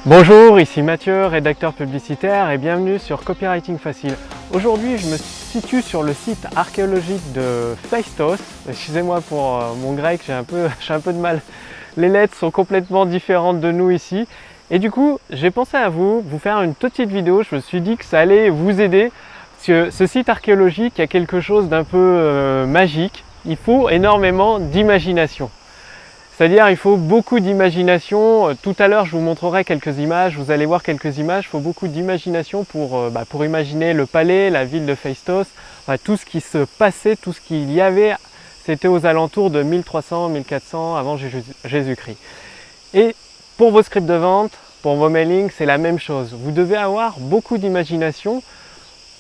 Bonjour, ici Mathieu, rédacteur publicitaire et bienvenue sur Copywriting Facile. Aujourd'hui, je me situe sur le site archéologique de Phaistos. Excusez-moi pour mon grec, j'ai un peu de mal. Les lettres sont complètement différentes de nous ici. Et du coup, j'ai pensé à vous faire une petite vidéo. Je me suis dit que ça allait vous aider. Parce que ce site archéologique a quelque chose d'un peu magique. Il faut énormément d'imagination. C'est-à-dire il faut beaucoup d'imagination. Tout à l'heure je vous montrerai quelques images, vous allez voir quelques images. Il faut beaucoup d'imagination pour imaginer le palais, la ville de Phaistos, tout ce qui se passait, tout ce qu'il y avait. C'était aux alentours de 1300-1400 avant Jésus-Christ. Et pour vos scripts de vente, pour vos mailings, c'est la même chose. Vous devez avoir beaucoup d'imagination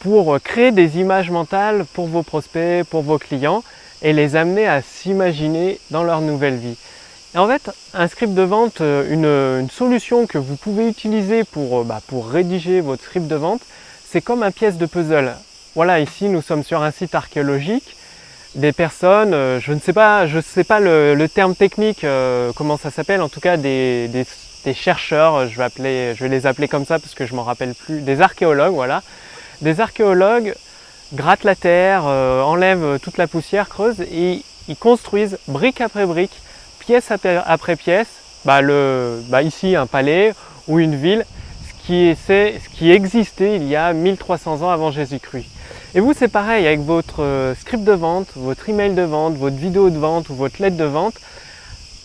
pour créer des images mentales pour vos prospects, pour vos clients et les amener à s'imaginer dans leur nouvelle vie. Et en fait, un script de vente, une solution que vous pouvez utiliser pour rédiger votre script de vente, c'est comme un pièce de puzzle. Voilà, ici nous sommes sur un site archéologique. Des personnes, je ne sais pas le terme technique, comment ça s'appelle, en tout cas des chercheurs, je vais les appeler comme ça parce que je m'en rappelle plus, des archéologues, voilà. Des archéologues grattent la terre, enlèvent toute la poussière, creusent et ils construisent brique après brique, pièce après pièce, ici un palais ou une ville, ce qui existait il y a 1300 ans avant Jésus-Christ. Et vous c'est pareil avec votre script de vente, votre email de vente, votre vidéo de vente ou votre lettre de vente,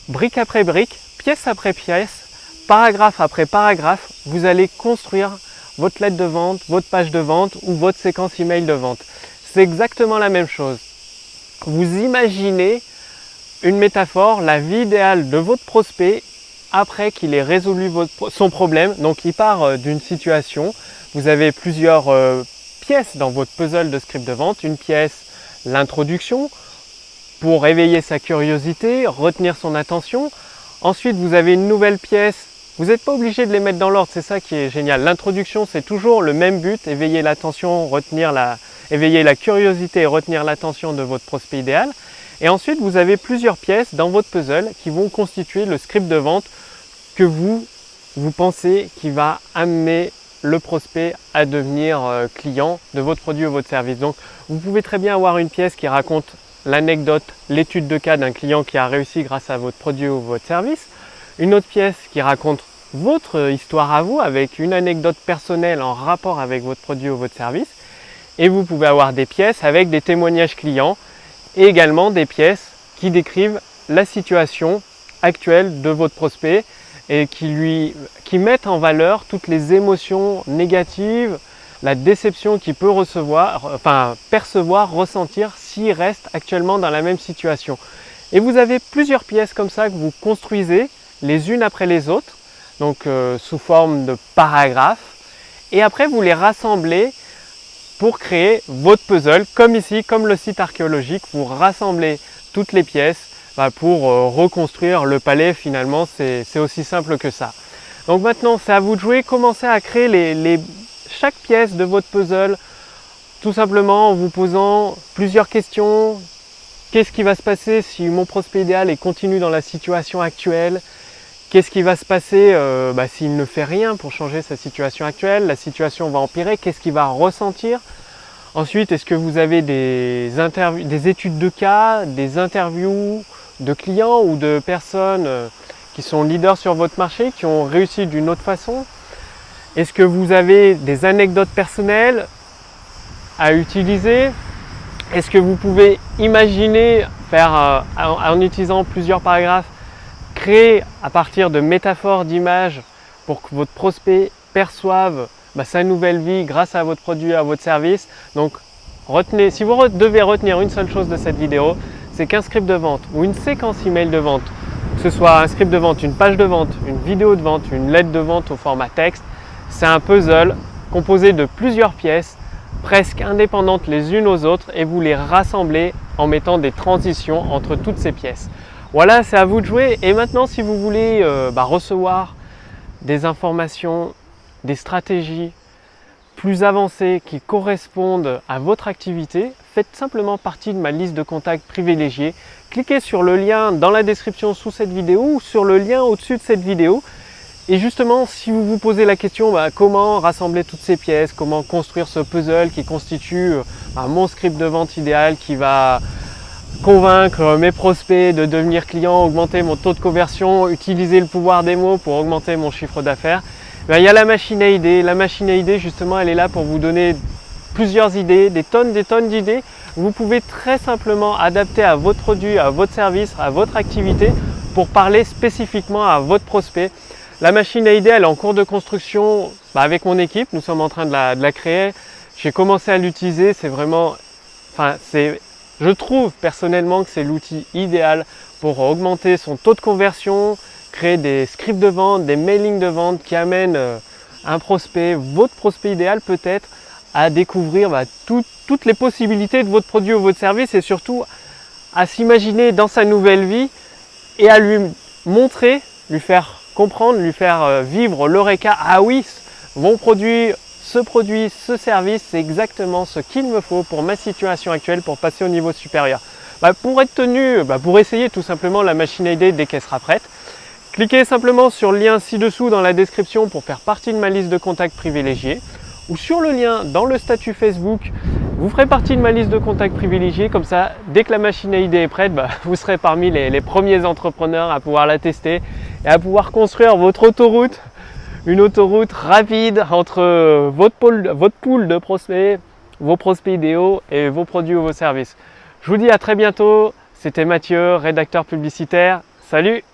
brique après brique, pièce après pièce, paragraphe après paragraphe, vous allez construire votre lettre de vente, votre page de vente ou votre séquence email de vente. C'est exactement la même chose. Vous imaginez une métaphore, la vie idéale de votre prospect après qu'il ait résolu son problème. Donc il part d'une situation, vous avez plusieurs pièces dans votre puzzle de script de vente. Une pièce, l'introduction, pour éveiller sa curiosité, retenir son attention. Ensuite vous avez une nouvelle pièce, vous n'êtes pas obligé de les mettre dans l'ordre, c'est ça qui est génial. L'introduction c'est toujours le même but, éveiller l'attention, éveiller la curiosité et retenir l'attention de votre prospect idéal. Et ensuite, vous avez plusieurs pièces dans votre puzzle qui vont constituer le script de vente que vous pensez qui va amener le prospect à devenir client de votre produit ou votre service. Donc, vous pouvez très bien avoir une pièce qui raconte l'anecdote, l'étude de cas d'un client qui a réussi grâce à votre produit ou votre service. Une autre pièce qui raconte votre histoire à vous avec une anecdote personnelle en rapport avec votre produit ou votre service. Et vous pouvez avoir des pièces avec des témoignages clients et également des pièces qui décrivent la situation actuelle de votre prospect et qui mettent en valeur toutes les émotions négatives, la déception qu'il peut percevoir, ressentir s'il reste actuellement dans la même situation. Et vous avez plusieurs pièces comme ça que vous construisez les unes après les autres, donc sous forme de paragraphes, et après vous les rassemblez pour créer votre puzzle, comme ici, comme le site archéologique, vous rassemblez toutes les pièces pour reconstruire le palais. Finalement, c'est aussi simple que ça. Donc maintenant, c'est à vous de jouer, commencez à créer chaque pièce de votre puzzle, tout simplement en vous posant plusieurs questions. Qu'est-ce qui va se passer si mon prospect idéal continue dans la situation actuelle ? Qu'est-ce qui va se passer s'il ne fait rien pour changer sa situation actuelle? La situation va empirer, qu'est-ce qu'il va ressentir? Ensuite, est-ce que vous avez des études de cas, des interviews de clients ou de personnes qui sont leaders sur votre marché, qui ont réussi d'une autre façon? Est-ce que vous avez des anecdotes personnelles à utiliser? Est-ce que vous pouvez imaginer faire, en utilisant plusieurs paragraphes, créer à partir de métaphores, d'images pour que votre prospect perçoive sa nouvelle vie grâce à votre produit, à votre service. Donc si vous devez retenir une seule chose de cette vidéo, c'est qu'un script de vente ou une séquence email de vente, que ce soit un script de vente, une page de vente, une vidéo de vente, une lettre de vente au format texte, c'est un puzzle composé de plusieurs pièces presque indépendantes les unes aux autres et vous les rassemblez en mettant des transitions entre toutes ces pièces. Voilà, c'est à vous de jouer. Et maintenant, si vous voulez recevoir des informations, des stratégies plus avancées qui correspondent à votre activité, faites simplement partie de ma liste de contacts privilégiés. Cliquez sur le lien dans la description sous cette vidéo ou sur le lien au-dessus de cette vidéo Et justement, si vous vous posez la question comment rassembler toutes ces pièces, comment construire ce puzzle qui constitue mon script de vente idéal qui va convaincre mes prospects de devenir clients, augmenter mon taux de conversion, utiliser le pouvoir des mots pour augmenter mon chiffre d'affaires, il y a la machine à idées. La machine à idées, justement, elle est là pour vous donner plusieurs idées, des tonnes d'idées. Vous pouvez très simplement adapter à votre produit, à votre service, à votre activité pour parler spécifiquement à votre prospect. La machine à idées, elle est en cours de construction avec mon équipe. Nous sommes en train de la créer. J'ai commencé à l'utiliser. C'est vraiment, je trouve personnellement que c'est l'outil idéal pour augmenter son taux de conversion, créer des scripts de vente, des mailings de vente qui amènent un prospect, votre prospect idéal peut-être, à découvrir toutes les possibilités de votre produit ou votre service et surtout à s'imaginer dans sa nouvelle vie et à lui montrer, lui faire comprendre, lui faire vivre l'Eureka. Ah oui, mon produit, ce service, c'est exactement ce qu'il me faut pour ma situation actuelle pour passer au niveau supérieur. Pour être tenu, pour essayer tout simplement la machine à idées dès qu'elle sera prête, cliquez simplement sur le lien ci-dessous dans la description pour faire partie de ma liste de contacts privilégiés ou sur le lien dans le statut Facebook, vous ferez partie de ma liste de contacts privilégiés. Comme ça, dès que la machine à idées est prête, vous serez parmi les premiers entrepreneurs à pouvoir la tester et à pouvoir construire votre autoroute, une autoroute rapide entre votre pool de prospects, vos prospects idéaux et vos produits ou vos services. Je vous dis à très bientôt. C'était Mathieu, rédacteur publicitaire. Salut!